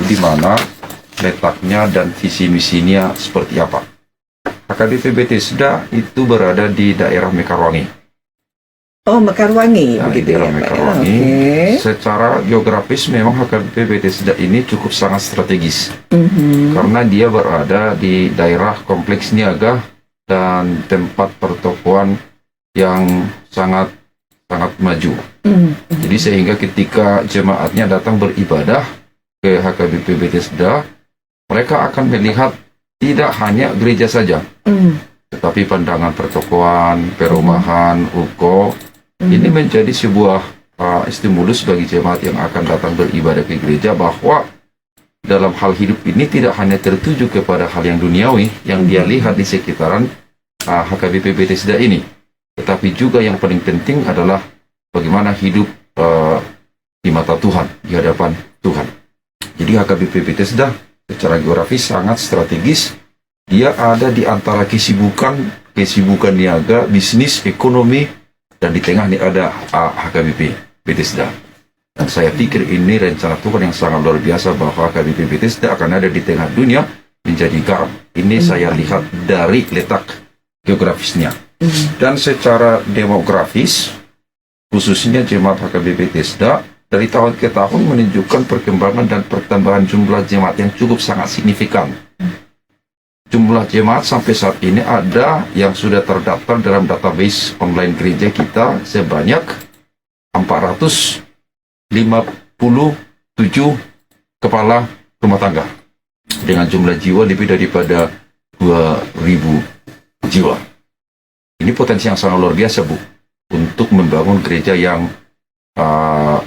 di mana letaknya dan visi misinya seperti apa. HKBP Bethesda itu berada di daerah Mekarwangi. Oh, Mekarwangi, Nah, begitu daerah ya, Pak. Mekarwangi. Oke. Secara geografis memang HKBP Bethesda ini cukup sangat strategis. Mhm. Karena dia berada di daerah kompleks niaga dan tempat pertokoan yang sangat maju. Mhm. Jadi sehingga ketika jemaatnya datang beribadah ke HKBP Bethesda, mereka akan melihat tidak hanya gereja saja, Mhm. tetapi pandangan pertokoan, perumahan, ruko. Ini menjadi sebuah stimulus bagi jemaat yang akan datang beribadah ke gereja, bahwa dalam hal hidup ini tidak hanya tertuju kepada hal yang duniawi yang dia lihat di sekitaran HKBP Bethesda ini, tetapi juga yang paling penting adalah bagaimana hidup di mata Tuhan, di hadapan Tuhan. Jadi HKBP Bethesda secara geografis sangat strategis. Dia ada di antara kesibukan niaga, bisnis, ekonomi, dan di tengah ini ada HKBP Bethesda. Dan saya pikir ini rencana Tuhan yang sangat luar biasa, bahwa HKBP Bethesda akan ada di tengah dunia menjadi garam. Ini saya lihat dari letak geografisnya. Dan secara demografis, khususnya jemaat HKBP Bethesda dari tahun ke tahun menunjukkan perkembangan dan pertambahan jumlah jemaat yang cukup sangat signifikan. Jumlah jemaat sampai saat ini ada yang sudah terdaftar dalam database online gereja kita sebanyak 457 kepala rumah tangga dengan jumlah jiwa lebih daripada 2.000 jiwa. Ini potensi yang sangat luar biasa, Bu, untuk membangun gereja yang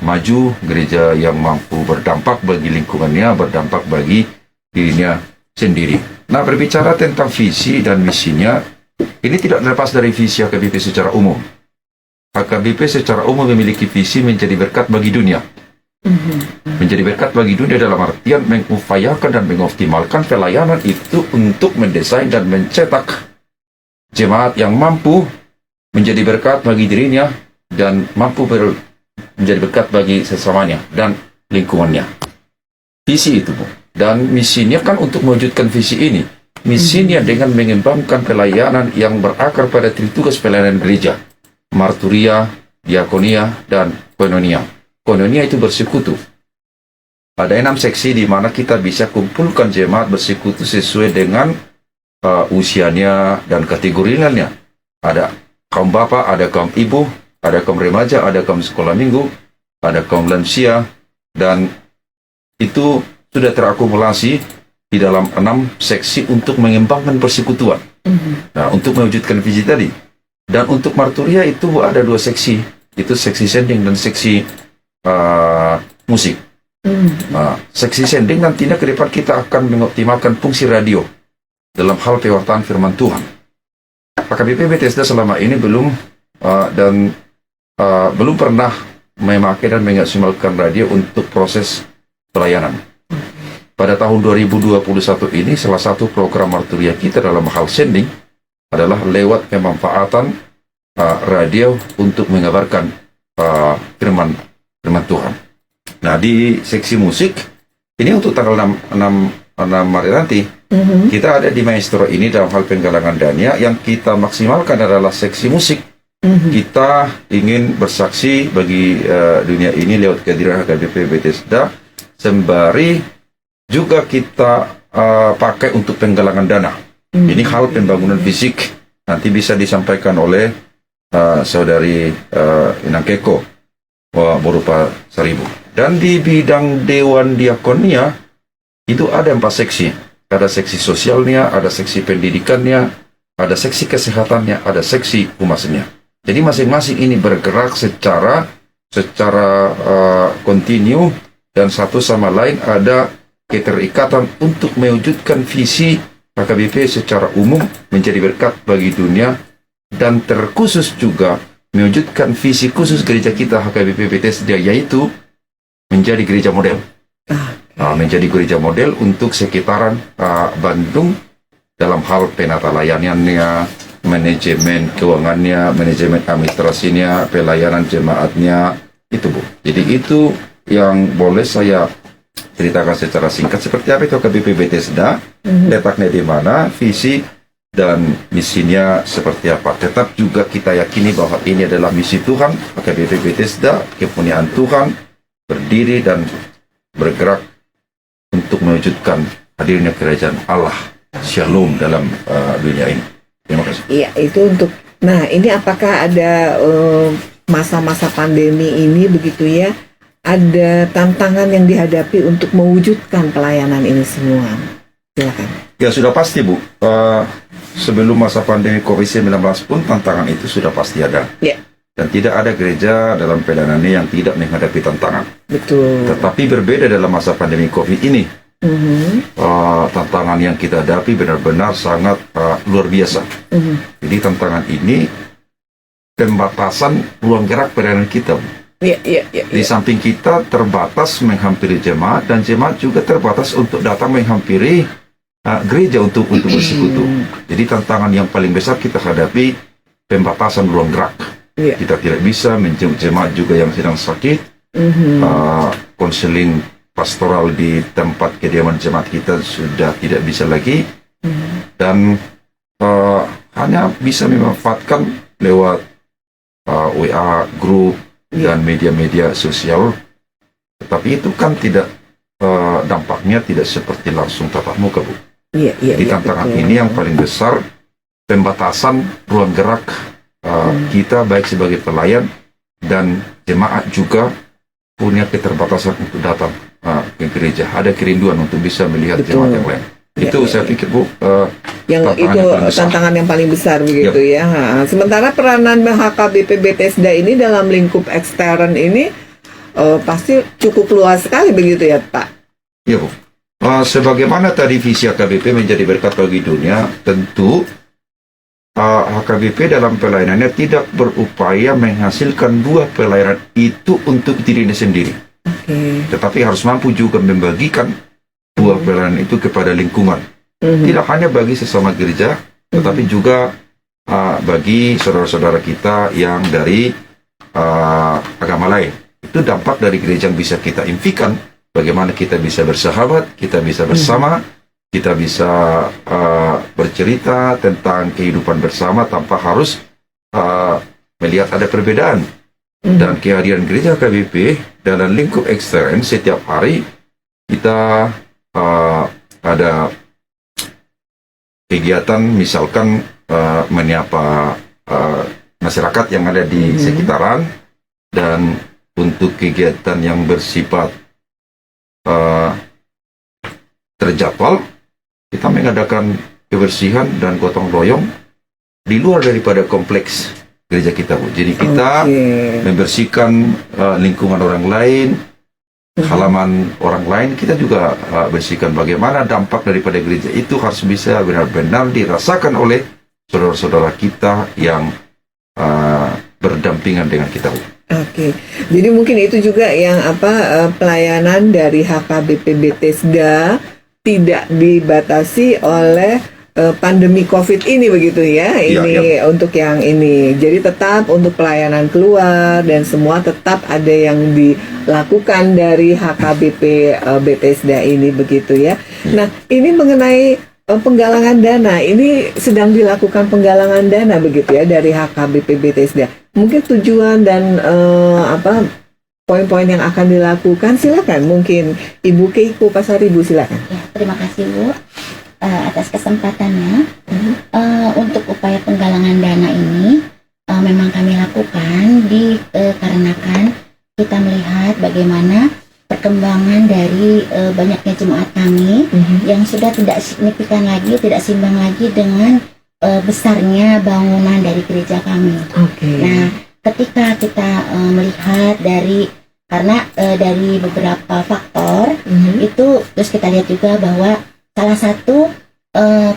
maju, gereja yang mampu berdampak bagi lingkungannya, berdampak bagi dirinya sendiri. Nah, berbicara tentang visi dan misinya, ini tidak terlepas dari visi HKBP secara umum. HKBP secara umum memiliki visi menjadi berkat bagi dunia. Menjadi berkat bagi dunia dalam artian mengupayakan dan mengoptimalkan pelayanan itu untuk mendesain dan mencetak jemaat yang mampu menjadi berkat bagi dirinya dan mampu menjadi berkat bagi sesamanya dan lingkungannya. Visi itu, Bu. Dan misinya kan untuk mewujudkan visi ini. Misinya dengan mengembangkan pelayanan yang berakar pada tugas pelayanan gereja, marturia, diakonia, dan koinonia. Koinonia itu bersekutu. Ada 6 seksi di mana kita bisa kumpulkan jemaat bersekutu sesuai dengan usianya dan kategorinya. Ada kaum bapak, ada kaum ibu, ada kaum remaja, ada kaum sekolah minggu, ada kaum lansia, dan itu sudah terakumulasi di dalam 6 seksi untuk mengembangkan persekutuan. Nah, untuk mewujudkan visi tadi. Dan untuk marturia itu ada 2 seksi. Itu seksi sending dan seksi musik. Nah, seksi sending nantinya ke depan kita akan mengoptimalkan fungsi radio dalam hal pewartaan firman Tuhan. HKBP Bethesda selama ini belum pernah memakai dan mengoptimalkan radio untuk proses pelayanan. Pada tahun 2021 ini, salah satu program marturia kita dalam hal sending adalah lewat pemanfaatan radio untuk mengabarkan firman Tuhan. Nah, di seksi musik, ini untuk tanggal 6 Maret nanti, kita ada di Maestro ini dalam hal penggalangan dana. Yang kita maksimalkan adalah seksi musik. Kita ingin bersaksi bagi dunia ini lewat kehadiran HKBP Bethesda, sembari juga kita pakai untuk penggalangan dana. Ini hal pembangunan fisik nanti bisa disampaikan oleh saudari Inang Keko berupa Seribu. Dan di bidang Dewan Diakonia itu ada 4 seksi. Ada seksi sosialnya, ada seksi pendidikannya, ada seksi kesehatannya, ada seksi humasnya. Jadi masing-masing ini bergerak secara kontinu dan satu sama lain ada keterikatan untuk mewujudkan visi HKBP secara umum menjadi berkat bagi dunia, dan terkhusus juga mewujudkan visi khusus gereja kita HKBP Bethesda, yaitu menjadi gereja model. Menjadi gereja model untuk sekitaran Bandung dalam hal penata layanannya, manajemen keuangannya, manajemen administrasinya, pelayanan jemaatnya, itu, Bu. Jadi itu yang boleh saya ceritakan secara singkat seperti apa itu HKBP Bethesda, letaknya di mana, visi dan misinya seperti apa. Tetap juga kita yakini bahwa ini adalah misi Tuhan, HKBP Bethesda, kepunyaan Tuhan, berdiri dan bergerak untuk mewujudkan hadirnya kerajaan Allah, Shalom dalam dunia ini. Terima kasih. Iya, itu untuk. Nah, ini apakah ada masa-masa pandemi ini begitu ya? Ada tantangan yang dihadapi untuk mewujudkan pelayanan ini semua? Silakan. Ya sudah pasti Bu. Sebelum masa pandemi COVID-19 pun tantangan itu sudah pasti ada. Ya, Dan tidak ada gereja dalam pelayanannya yang tidak menghadapi tantangan. betul. Tetapi berbeda dalam masa pandemi COVID ini. Tantangan yang kita hadapi benar-benar sangat luar biasa. Jadi tantangan ini pembatasan ruang gerak pelayanan kita. Iya. Di samping kita terbatas menghampiri jemaat dan jemaat juga terbatas untuk datang menghampiri gereja untuk bersekutu. Jadi tantangan yang paling besar kita hadapi pembatasan ruang gerak. Iya. Kita tidak bisa menjenguk jemaat juga yang sedang sakit. Konseling pastoral di tempat kediaman jemaat kita sudah tidak bisa lagi. Dan hanya bisa memanfaatkan lewat WA, grup, dan media-media sosial. Tetapi itu kan tidak dampaknya tidak seperti langsung tatap muka, Bu. Iya, Jadi tantangan betul. ini yang paling besar, pembatasan ruang gerak kita baik sebagai pelayan dan jemaat juga punya keterbatasan untuk datang ke gereja. Ada kerinduan untuk bisa melihat Betul. jemaat yang lain. Ya, Itu ya, saya pikir, Bu, yang tantangan itu yang paling besar. tantangan yang paling besar begitu ya. Sementara peranan HKBP Bethesda ini dalam lingkup ekstern ini pasti cukup luas sekali begitu ya, Pak. Ya, Bu. Sebagaimana tadi visi HKBP menjadi berkat bagi dunia, tentu HKBP dalam pelayanannya tidak berupaya menghasilkan buah pelayanan itu untuk dirinya sendiri. Oke. Tetapi harus mampu juga membagikan buah pelayanan itu kepada lingkungan. Tidak hanya bagi sesama gereja, tetapi juga bagi saudara-saudara kita yang dari agama lain. Itu dampak dari gereja yang bisa kita impikan. Bagaimana kita bisa bersahabat, kita bisa bersama, kita bisa bercerita tentang kehidupan bersama tanpa harus melihat ada perbedaan. Dan kehadiran gereja KBP dalam lingkup ekstern setiap hari kita ada kegiatan, misalkan menyapa masyarakat yang ada di sekitaran, dan untuk kegiatan yang bersifat terjadwal, kita mengadakan kebersihan dan gotong royong di luar daripada kompleks gereja kita, Bu. Jadi kita membersihkan lingkungan orang lain, halaman orang lain, kita juga bersihkan. Bagaimana dampak daripada gereja itu harus bisa benar-benar dirasakan oleh saudara-saudara kita yang berdampingan dengan kita, Bu. Oke, jadi mungkin itu juga yang pelayanan dari HKBP Bethesda tidak dibatasi oleh pandemi COVID ini begitu ya. Ini untuk yang ini. Jadi tetap untuk pelayanan keluar dan semua tetap ada yang dilakukan dari HKBP Bethesda ini begitu ya. Nah, ini mengenai penggalangan dana, ini sedang dilakukan penggalangan dana begitu ya dari HKBP Bethesda. Mungkin tujuan dan poin-poin yang akan dilakukan, silakan. Mungkin Ibu Keiko Pasaribu, silakan. Ya, terima kasih Bu atas kesempatannya. Untuk upaya penggalangan dana ini memang kami lakukan dikarenakan kita melihat bagaimana perkembangan dari banyaknya jemaat kami yang sudah tidak signifikan lagi, tidak seimbang lagi dengan besarnya bangunan dari gereja kami. Nah, ketika kita melihat karena dari beberapa faktor itu, terus kita lihat juga bahwa salah satu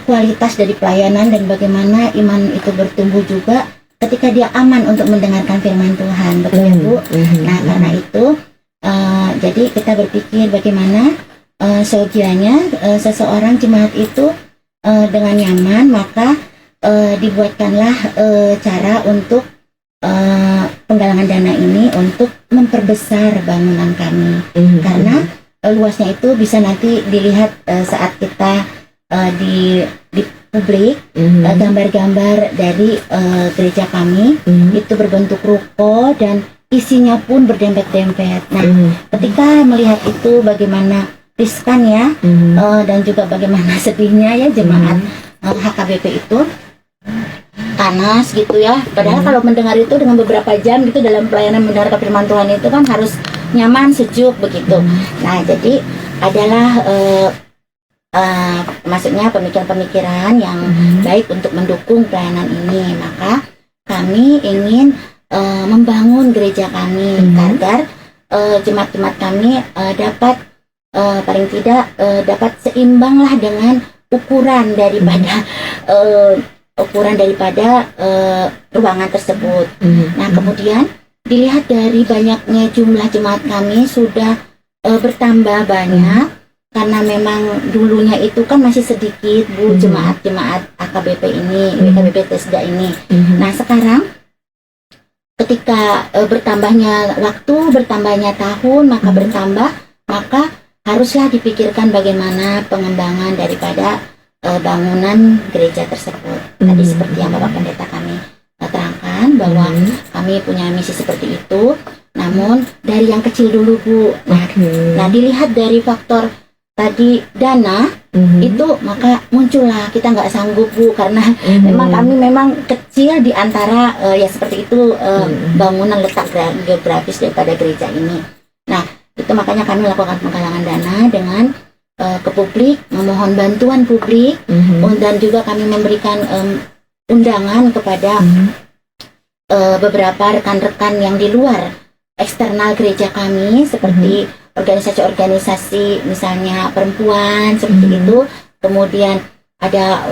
kualitas dari pelayanan dan bagaimana iman itu bertumbuh juga ketika dia aman untuk mendengarkan firman Tuhan, betul ya Bu? Nah, karena itu jadi kita berpikir bagaimana seyogianya seseorang jemaat itu dengan nyaman, maka dibuatkanlah cara untuk penggalangan dana ini untuk memperbesar bangunan kami. Karena luasnya itu bisa nanti dilihat saat kita di publik. Gambar-gambar dari gereja kami itu berbentuk ruko dan isinya pun berdempet-dempet. Nah, ketika melihat itu bagaimana riskan ya, dan juga bagaimana sedihnya ya jemaat HKBP itu, panas gitu ya. Padahal kalau mendengar itu dengan beberapa jam gitu dalam pelayanan mendengar firman Tuhan itu kan harus nyaman, sejuk begitu. Nah, jadi adalah maksudnya pemikiran-pemikiran yang baik untuk mendukung pelayanan ini. Maka kami ingin membangun gereja kami agar jemaat-jemaat kami dapat paling tidak dapat seimbang lah dengan ukuran daripada ruangan tersebut. Nah, kemudian dilihat dari banyaknya jumlah jemaat kami sudah bertambah banyak, karena memang dulunya itu kan masih sedikit Bu jemaat-jemaat AKBP ini, WKBP Tesda ini. Nah, sekarang ketika bertambahnya waktu, bertambahnya tahun, maka haruslah dipikirkan bagaimana pengembangan daripada bangunan gereja tersebut. Tadi seperti yang Bapak Pendeta kami terangkan bahwa kami punya misi seperti itu, namun dari yang kecil dulu Bu. Nah, dilihat dari faktor tadi dana itu, maka muncullah kita nggak sanggup Bu, karena memang kami memang kecil di antara ya seperti itu bangunan letak geografis daripada gereja ini. Nah, itu makanya kami melakukan penggalangan dana dengan ke publik, memohon bantuan publik, dan juga kami memberikan undangan kepada beberapa rekan-rekan yang di luar eksternal gereja kami, seperti organisasi-organisasi misalnya perempuan seperti itu. Kemudian ada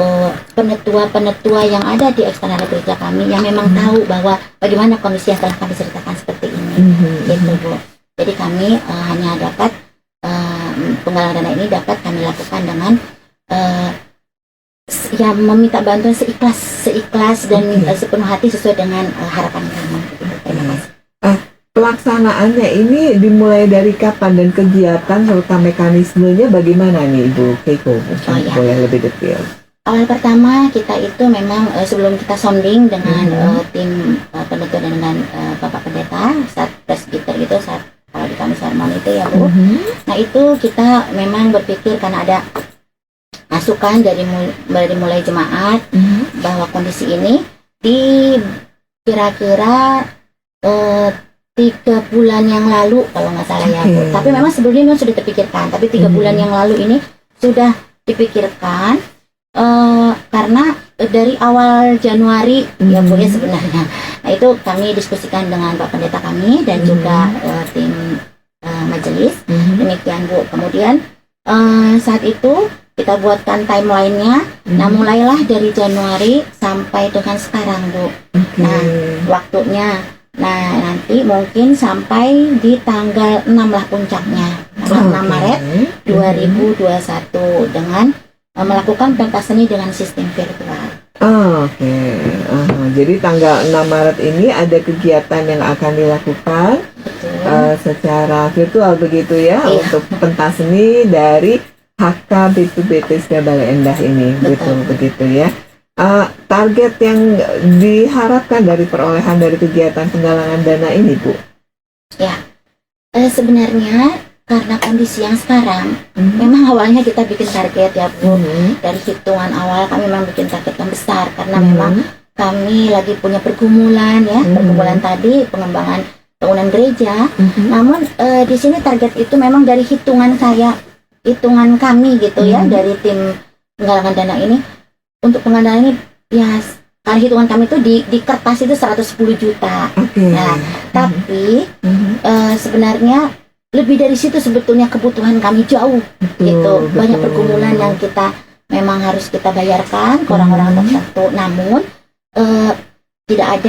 penetua-penetua yang ada di eksternal gereja kami yang memang tahu bahwa bagaimana kondisi yang telah kami ceritakan seperti ini, gitu Bu. Jadi kami hanya dapat penggalangan dana ini dapat kami lakukan dengan ya meminta bantuan seikhlas dan sepenuh hati sesuai dengan harapan kami. Terima kasih. Pelaksanaannya ini dimulai dari kapan dan kegiatan serta mekanismenya bagaimana nih Ibu Keiko? Boleh lebih detail. Awal pertama kita itu memang sebelum kita sounding dengan tim penetua dan dengan Bapak Pendeta saat presbiter itu, saat kalau di kami sermon itu ya Bu. Nah, itu kita memang berpikir karena ada masukan dari mulai jemaat bahwa kondisi ini di kira-kira 3 bulan yang lalu kalau nggak salah ya Bu. Tapi memang sebelumnya memang sudah terpikirkan, tapi 3 bulan yang lalu ini sudah dipikirkan karena dari awal Januari ya Bu ya sebenarnya. Nah, itu kami diskusikan dengan Pak Pendeta kami dan juga tim majelis. Demikian Bu. Kemudian saat itu kita buatkan timelinenya. Nah, mulailah dari Januari sampai dengan sekarang Bu. Nah, waktunya nanti mungkin sampai di tanggal 6 lah puncaknya, tanggal 6 Maret 2021 dengan melakukan pentas seni dengan sistem virtual. Jadi tanggal 6 Maret ini ada kegiatan yang akan dilakukan secara virtual begitu ya, untuk pentas seni dari HKBP Tesda Bale Endah ini. Begitu ya. Target yang diharapkan dari perolehan dari kegiatan penggalangan dana ini Bu? Ya, sebenarnya karena kondisi yang sekarang, memang awalnya kita bikin target ya Bu. Dari hitungan awal kami memang bikin target yang besar karena memang kami lagi punya pergumulan ya, pergumulan tadi pengembangan bangunan gereja. Namun di sini target itu memang dari hitungan kami gitu ya, dari tim penggalangan dana ini. Untuk penggalangan ini ya, kalau hitungan kami itu di kertas itu 110 juta. Nah, tapi sebenarnya lebih dari situ sebetulnya kebutuhan kami jauh gitu. Banyak pergumulan yang kita memang harus kita bayarkan ke orang-orang tertentu. Namun tidak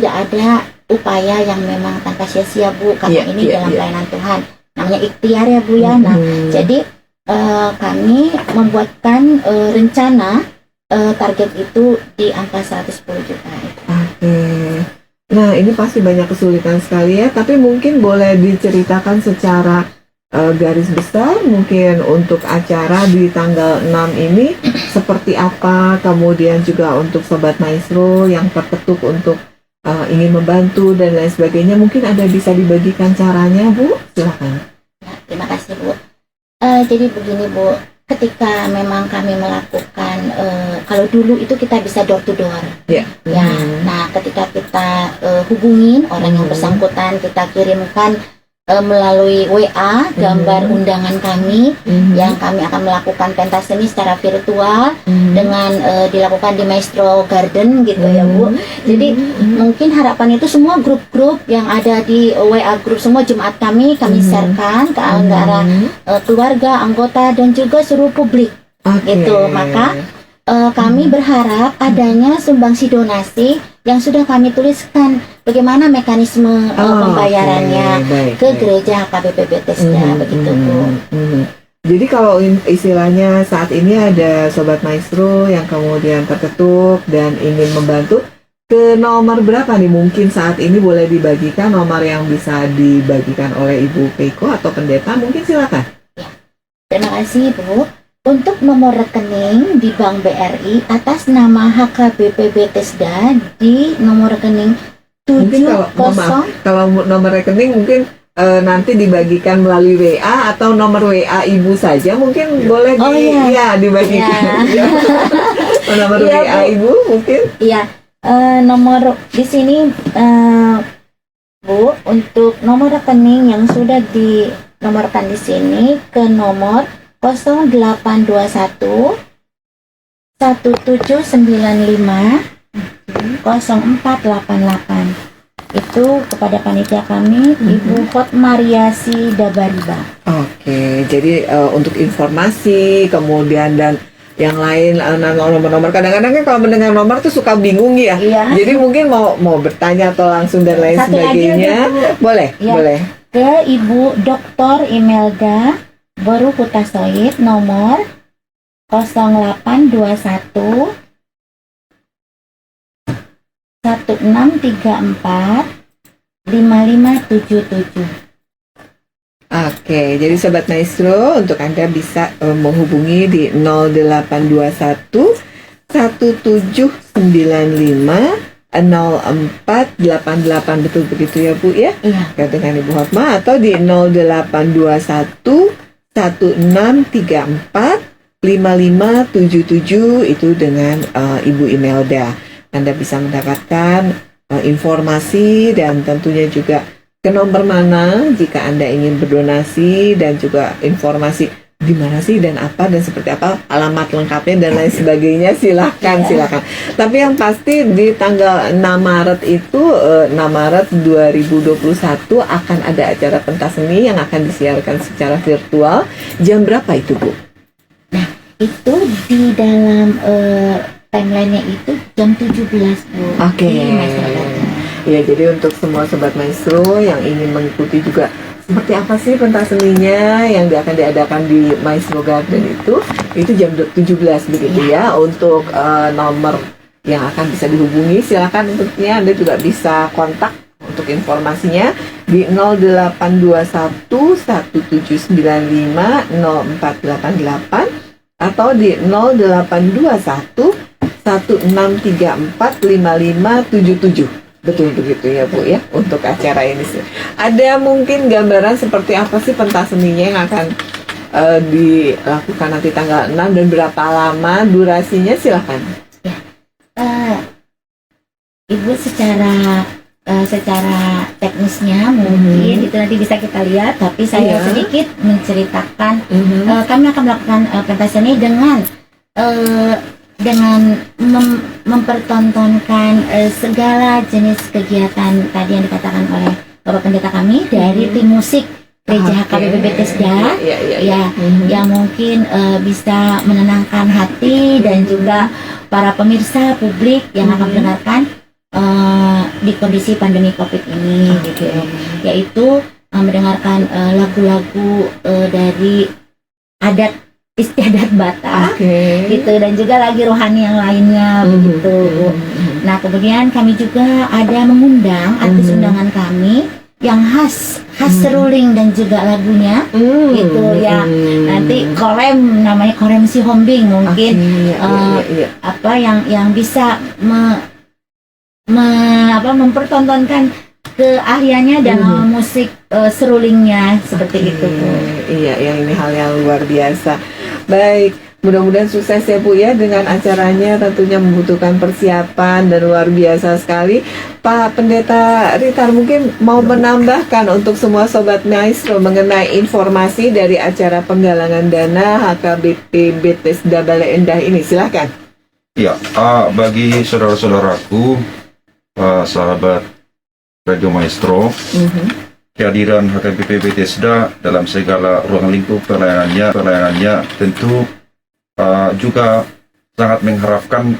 ada upaya yang memang tanpa sia-sia Bu, karena ini dalam pelayanan Tuhan. Namanya ikhtiar ya Bu ya. Nah, jadi kami membuatkan rencana target itu di angka 110 juta. Nah, ini pasti banyak kesulitan sekali ya, tapi mungkin boleh diceritakan secara garis besar mungkin untuk acara di tanggal 6 ini seperti apa, kemudian juga untuk Sobat Maestro yang terketuk untuk ingin membantu dan lain sebagainya, mungkin ada bisa dibagikan caranya, Bu? Silakan. Ya, terima kasih Bu. Jadi begini Bu, ketika memang kami melakukan, kalau dulu itu kita bisa door to door. Ya. Ya, nah ketika kita hubungin orang yang bersangkutan, kita kirimkan melalui WA gambar undangan kami yang kami akan melakukan pentas seni secara virtual dengan dilakukan di Maestro Garden gitu ya Bu. Jadi mungkin harapan itu semua grup-grup yang ada di WA grup semua Jumat kami sharekan ke antara keluarga, anggota dan juga seluruh publik. Gitu. Maka kami berharap adanya sumbangsi donasi yang sudah kami tuliskan bagaimana mekanisme pembayarannya ke gereja HKBP Bethesda begitu Bu. Jadi kalau istilahnya saat ini ada Sobat Maestro yang kemudian terketuk dan ingin membantu, ke nomor berapa nih mungkin saat ini boleh dibagikan nomor yang bisa dibagikan oleh Ibu Keiko atau pendeta, mungkin silakan. Ya. Terima kasih Bu. Untuk nomor rekening di Bank BRI atas nama HKBP Bethesda di nomor rekening Mungkin 70 kalau nomor rekening mungkin nanti dibagikan melalui WA atau nomor WA Ibu saja mungkin boleh dibagikan. Ya. Nomor Iya, WA Bu. Ibu mungkin. Iya, nomor di sini Bu, untuk nomor rekening yang sudah dinomorkan di sini ke nomor 0821 1795 0488. Itu kepada panitia kami Ibu Hotmariasi Dabariba. Oke, jadi untuk informasi kemudian dan yang lain nomor-nomor, kadang-kadang kan kalau mendengar nomor tuh suka bingung ya. Iya. Jadi mungkin mau bertanya atau langsung dan lain Satu lagi sebagainya. ada, Bu. Boleh, Ya. boleh. Ke Ibu Dr. Imelda Boru Hutasoid nomor 0821 1634 5577. Oke, jadi Sobat Maestro, untuk Anda bisa menghubungi di 0821 1795 0488, betul begitu ya Bu ya? Iya. Dengan Ibu Hotma, atau di 0821 1634 5577 itu dengan Ibu Imelda. Anda bisa mendapatkan informasi dan tentunya juga ke nomor mana jika Anda ingin berdonasi, dan juga informasi di mana sih dan apa dan seperti apa, alamat lengkapnya dan lain sebagainya, silakan. Tapi yang pasti di tanggal 6 Maret itu 6 Maret 2021 akan ada acara pentas seni yang akan disiarkan secara virtual. Jam berapa itu Bu? Nah, itu di dalam timeline-nya itu jam 17 Bu. Oke. Di Maestro Garden. Ya, jadi untuk semua Sobat Maestro yang ingin mengikuti juga seperti apa sih pentas seninya yang akan diadakan di Maestro Garden itu jam 17 begitu ya. Untuk nomor yang akan bisa dihubungi, silakan untuknya Anda juga bisa kontak untuk informasinya di 0821 1795 0488 atau di 0821 1634 5577. Betul begitu ya Bu ya, untuk acara ini sih. Ada mungkin gambaran seperti apa sih pentas seninya yang akan dilakukan nanti tanggal 6 dan berapa lama durasinya, silahkan. Ya. Ibu secara teknisnya mungkin itu nanti bisa kita lihat, tapi saya sedikit menceritakan kami akan melakukan pentas seni dengan mempertontonkan segala jenis kegiatan tadi yang dikatakan oleh Bapak Pendeta kami dari tim musik Gereja HKBP Bethesda yang mungkin bisa menenangkan hati dan juga para pemirsa publik yang akan mendengarkan di kondisi pandemi COVID ini gitu, yaitu mendengarkan lagu-lagu dari adat istiadat Batak gitu, dan juga lagi rohani yang lainnya begitu. Nah, kemudian kami juga ada mengundang artis undangan kami yang khas seruling dan juga lagunya gitu ya. Nanti korem, namanya korem si Hombing mungkin apa yang bisa mempertontonkan keahliannya dalam musik serulingnya seperti itu Bu. Iya, yang ini hal yang luar biasa. Baik, mudah-mudahan sukses ya Bu ya dengan acaranya, tentunya membutuhkan persiapan dan luar biasa sekali. Pak Pendeta Ritar mungkin mau menambahkan untuk semua Sobat Maestro mengenai informasi dari acara penggalangan dana HKBP Bethesda Bale Endah ini, silahkan. Ya, bagi saudara-saudaraku, sahabat Radio Maestro, kehadiran HKBP Bethesda dalam segala ruang lingkup pelayanannya tentu juga sangat mengharapkan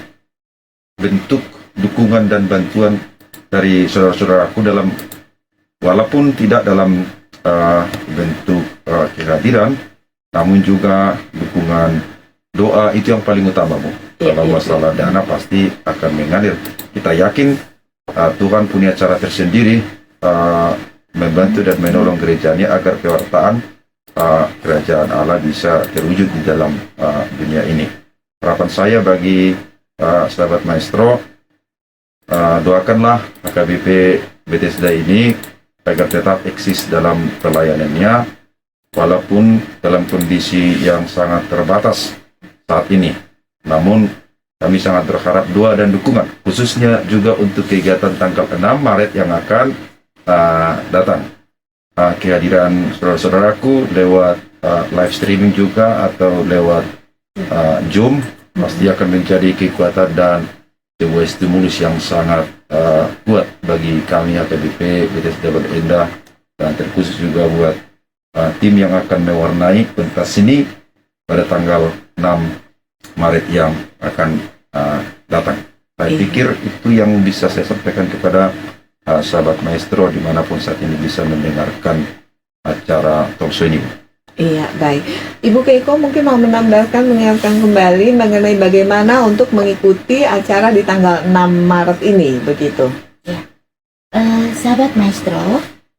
bentuk dukungan dan bantuan dari saudara-saudaraku dalam, walaupun tidak dalam bentuk kehadiran, namun juga dukungan doa itu yang paling utama Bu. Kalau masalah dana pasti akan mengalir. Kita yakin Tuhan punya cara tersendiri membantu dan menolong gerejanya agar kewartaan kerajaan Allah bisa terwujud di dalam dunia ini. Harapan saya bagi sahabat Maestro, doakanlah HKBP Bethesda ini agar tetap eksis dalam pelayanannya walaupun dalam kondisi yang sangat terbatas saat ini. Namun kami sangat berharap doa dan dukungan, khususnya juga untuk kegiatan tanggal 6 Maret yang akan datang. Kehadiran saudara-saudaraku lewat live streaming juga atau lewat Zoom pasti akan menjadi kekuatan dan sebuah stimulus yang sangat kuat bagi kami HKBP Bethesda Bale Endah, dan terkhusus juga buat tim yang akan mewarnai pentas seni pada tanggal 6 Maret yang akan datang. Saya pikir itu yang bisa saya sampaikan kepada sahabat Maestro dimanapun saat ini bisa mendengarkan acara talkshow ini. Iya, baik. Ibu Keiko mungkin mau menambahkan, mengingatkan kembali mengenai bagaimana untuk mengikuti acara di tanggal 6 Maret ini, begitu? Ya, sahabat Maestro,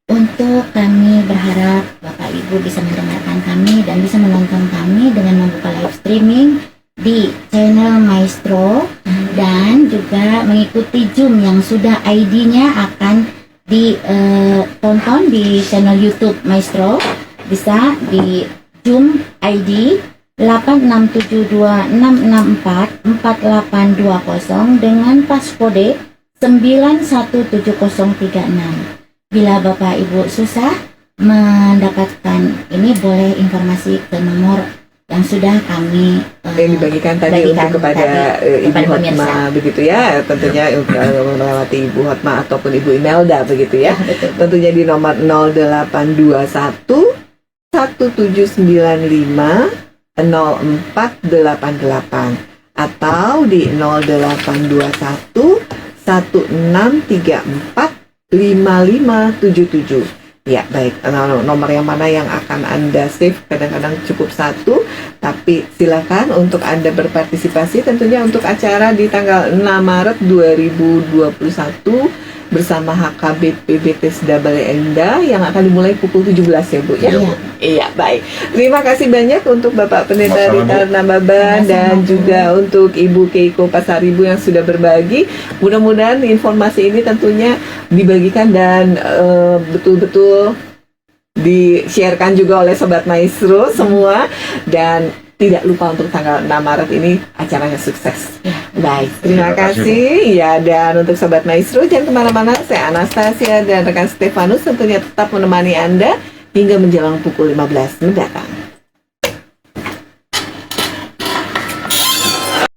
untuk kami berharap Bapak Ibu bisa mendengarkan kami dan bisa menonton kami dengan membuka live streaming di channel Maestro dan juga mengikuti Zoom yang sudah ID-nya akan ditonton di channel YouTube Maestro. Bisa di Zoom ID 867266448820 dengan paskode 917036. Bila Bapak Ibu susah mendapatkan ini, boleh informasi ke nomor yang sudah kami yang dibagikan tadi untuk kepada Ibu Hotma, begitu ya, tentunya melewati Ibu Hotma ataupun Ibu Imelda, begitu ya, tentunya di nomor 0821 1795 0488 atau di 0821 1634 5577. Ya, baik. Nomor yang mana yang akan Anda save? Kadang-kadang cukup satu, tapi silakan untuk Anda berpartisipasi tentunya untuk acara di tanggal 6 Maret 2021 bersama HKBP Bethesda Bale Endah yang akan dimulai pukul 17 ya Bu ya? Iya, baik. Terima kasih banyak untuk Bapak Pendeta Ritar Nambaban dan juga untuk Ibu Keiko Pasaribu yang sudah berbagi. Mudah-mudahan informasi ini tentunya dibagikan dan betul-betul di-sharekan juga oleh Sobat Maestro semua, dan tidak lupa untuk tanggal 6 Maret ini acaranya sukses. Baik, terima kasih. Ya, dan untuk Sobat Maestro jangan kemana-mana. Saya Anastasia dan rekan Stefanus tentunya tetap menemani Anda hingga menjelang pukul 15 mendatang.